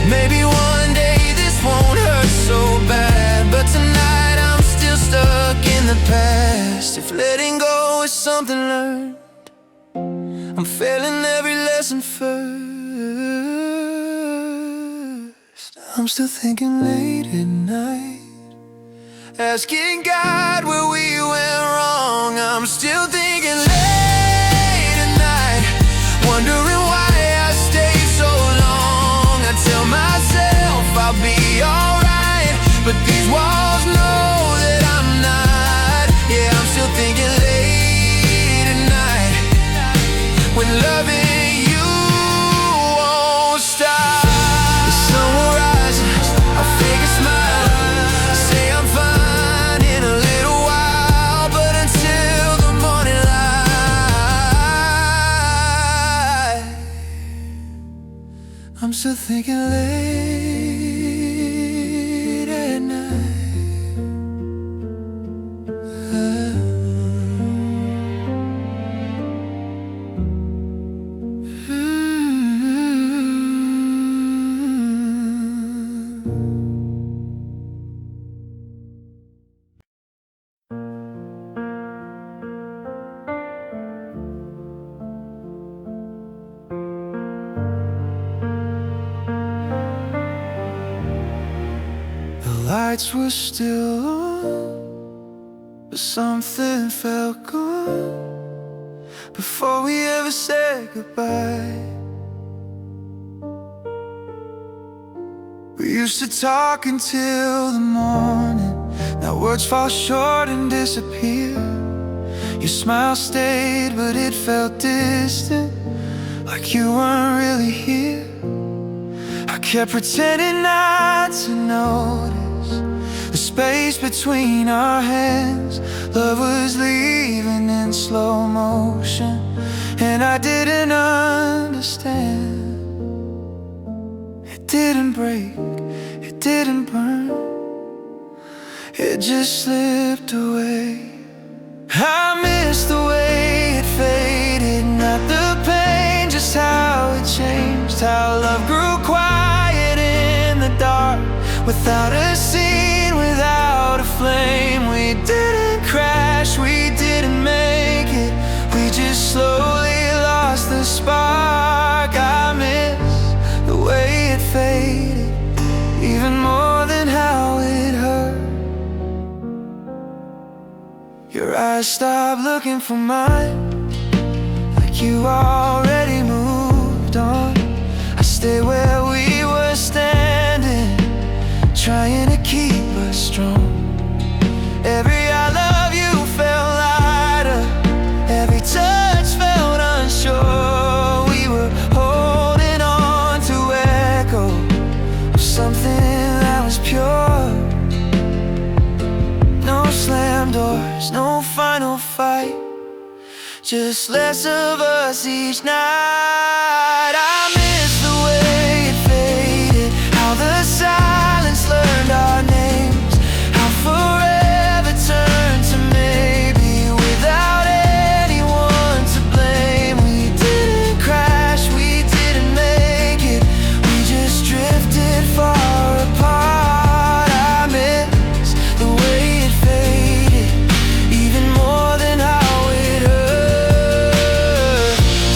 Maybe one day this won't hurt so bad, but tonight I'm still stuck in the past. If letting go is something learned, I'm failing every lesson first. I'm still thinking late at night, asking God where we went wrong. I'm I'm still thinking late at night, wondering why I stayed so long. I tell myself I'll be alright, but these walls know that I'm not. Yeah, I'm still thinking late at night, when loving you won't stop. The sun will rise, I'll fake a smile, say I'm fine in a little while, but until the morning light, I'm still thinking late at night. The lights were still on, but something felt gone before we ever said goodbye. We used to talk until the morning. Now words fall short and disappear. Your smile stayed, but it felt distant, like you weren't really here. I kept pretending not to notice the space between our hands. Love was leaving in slow motion, and I didn't understand. It didn't break, it didn't burn, it just slipped away. I miss the way it faded, not the pain, just how it changed. How love grew quiet in the dark, without a scene, without a flame. We didn't crash, we didn't make it, we just slowly lost the spark. I miss the way it faded, even more than how it hurt. Your eyes stopped looking for mine, like you already moved on. I stay where we were standing, trying to keep us strong. Every I love you felt lighter, every touch felt unsure. We were holding on to echo of something that was pure. No slam doors, no final fight, just less of us each night. I miss the way it faded, how the silence learned our names, how forever turned to maybe, without anyone to blame. We didn't crash, we didn't make it, we just drifted far apart. I miss the way it faded, even more than how it hurt.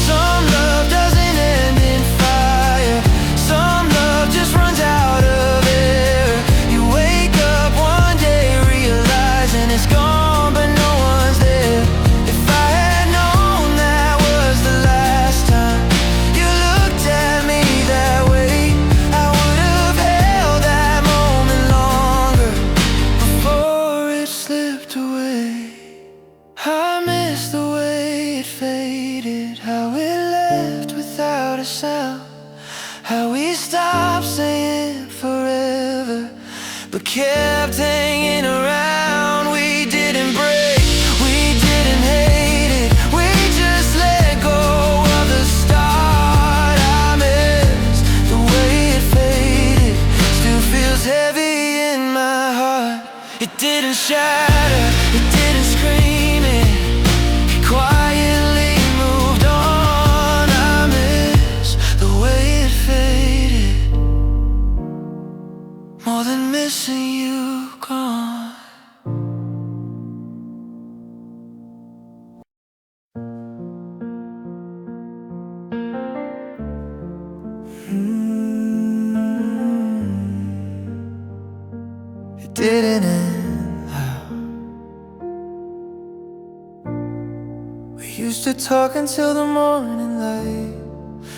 Some love doesn't end in fire, some love just runs out of air. You wake up one day realizing it's gone, but no one's there. If I had known that was the last time you looked at me that way, I would have held that moment longer before it slipped away. I miss the way it faded, how it left without a sound, how we stopped saying forever, but kept hanging around. We didn't break, we didn't hate it, we just let go of the start. I miss the way it faded, still feels heavy in my heart. It didn't shatter, it didn't scream, it quietly moved on. I miss the way it faded, more than missing you gone. We used to talk until the morning light.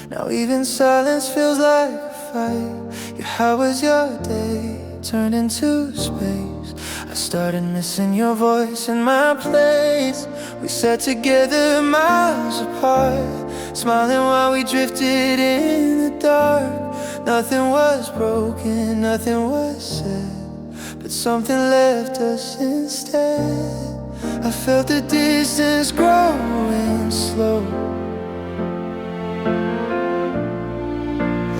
Now even silence feels like a fight. How was your day? Turned into space. I started missing your voice and my place. We sat together miles apart, smiling while we drifted in the dark. Nothing was broken, nothing was said, but something left us instead. I felt the distance growing slow,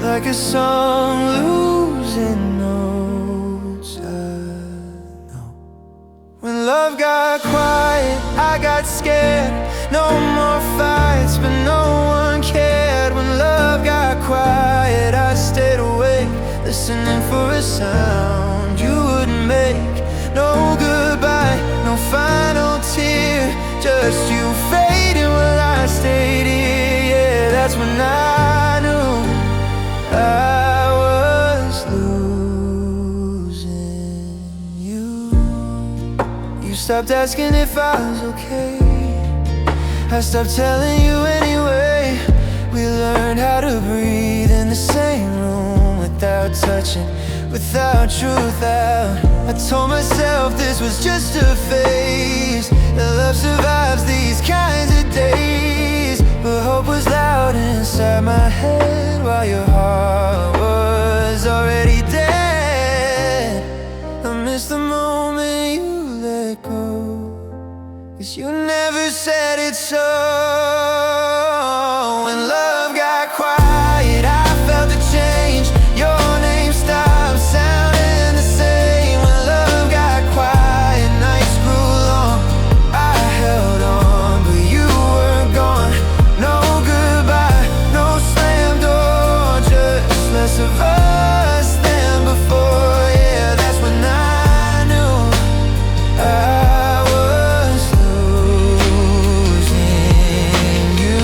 like a song losing notes. I know. When love got quiet, I got scared. No more fights, but no one cared. When love got quiet, I stayed awake, listening for a sound you wouldn't make. No goodbye, no final tear, just you fading while I stayed here. Yeah, that's when I knew I was losing you. You stopped asking if I was okay, I stopped telling you anyway. We learned how to breathe in the same room, without touching, without truth out. I told myself this was just a phase, that love survives these kinds of days. But hope was loud inside my head, while your heart was already dead. I miss the moment you let go, 'cause you never said it so. When love got quiet, I felt the change. Your name stopped sounding the same. When love got quiet, nights grew long. I held on, but you were gone. No goodbye, no slam door, just less of us than before. Yeah, that's when I knew I was losing you.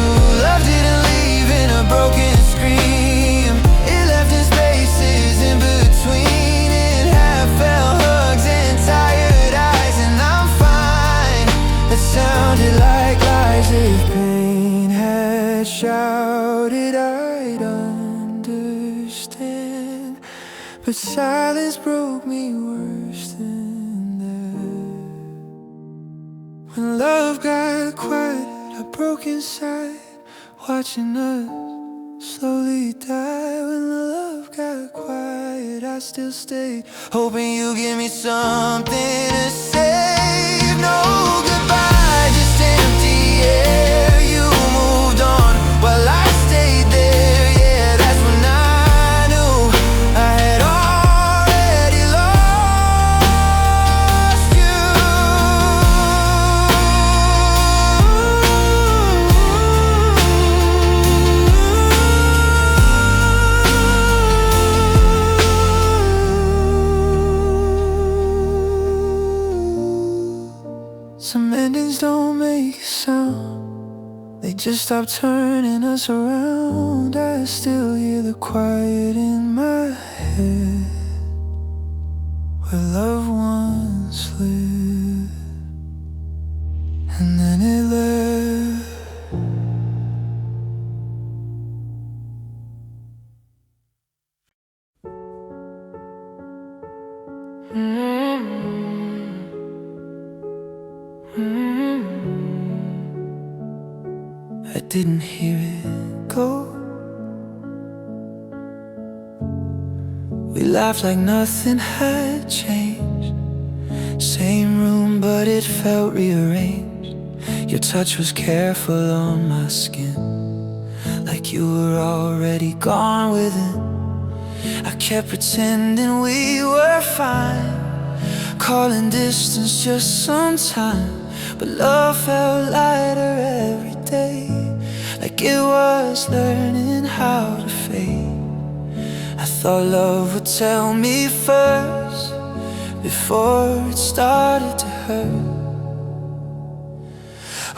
Love didn't leave in a broken scream. It left in spaces in between, in half-felt hugs and tired eyes. And I'm fine, that sounded like lies. If pain had shouted, I'd understand, but silence broke me worse than that. When love got quiet, I broke inside, watching us slowly die. When the love got quiet, I still stayed, hoping you'd give me something to save. No goodbye, just empty air. You moved on while I stayed there. Yeah, that's when I knew I had already lost you. Some endings don't make a sound, they just stop turning us around. I still hear the quiet in my head, where love once lived, and then it left. I didn't hear it go. We laughed like nothing had changed. Same room, but it felt rearranged. Your touch was careful on my skin, like you were already gone within. I kept pretending we were fine, calling distance just sometime. But love felt lighter every day, like it was learning how to fade. I thought love would tell me first, before it started to hurt.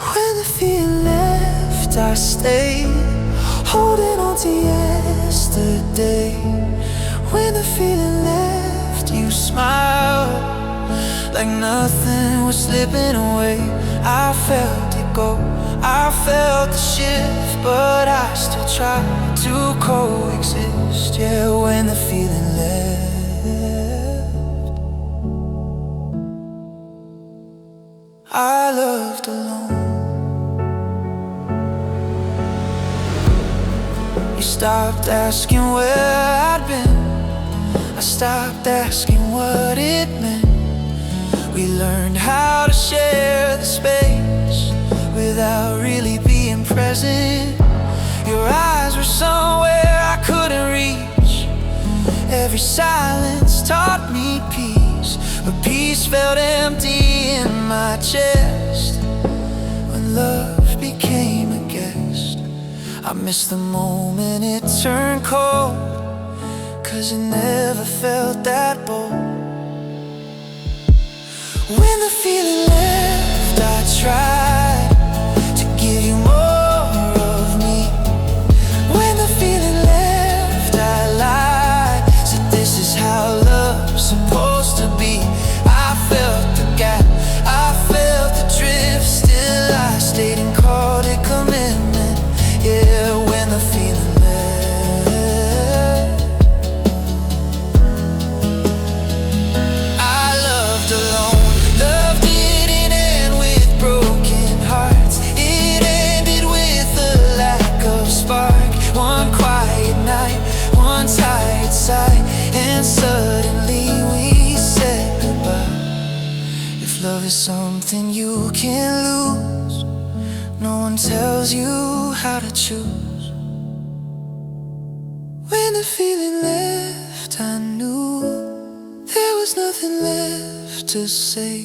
When the feeling left, I stayed, holding on to yesterday. When the feeling left, you smiled, like nothing was slipping away. I felt it go, I felt the shift, but I still try to coexist. Yeah, when the feeling left, I loved alone. You stopped asking where I'd been, I stopped asking what it meant. We learned how to share the space without really being present. Your eyes were somewhere I couldn't reach. Every silence taught me peace, but peace felt empty in my chest when love became a guest. I miss the moment it turned cold, 'cause it never felt that bold. When the feeling left, I tried to give you more of me. When the feeling left, I lied, said this is how love's supposed to be. I felt the gap, I felt the drift, still I stayed and called it commitment. Yeah, when the feeling left, I loved alone. Love didn't end with broken hearts, it ended with a lack of spark. One quiet night, one tired sigh, and suddenly we said goodbye. If love is something you can't lose, no one tells you how to choose. When the feeling left, I knew there was nothing left to say.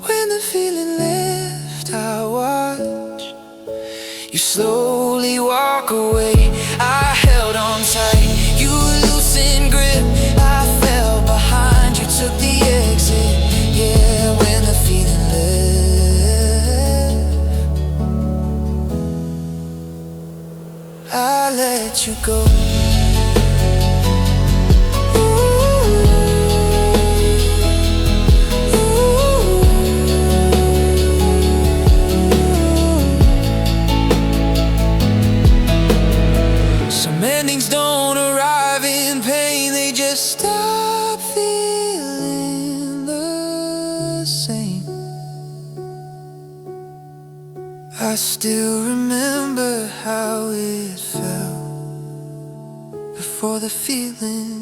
When the feeling left, I watched you slowly walk away. I held on tight, you loosened grip, I fell behind, you took the exit. Yeah, when the feeling left, I let you go. Endings don't arrive in pain, they just stop feeling the same. I still remember how it felt before the feeling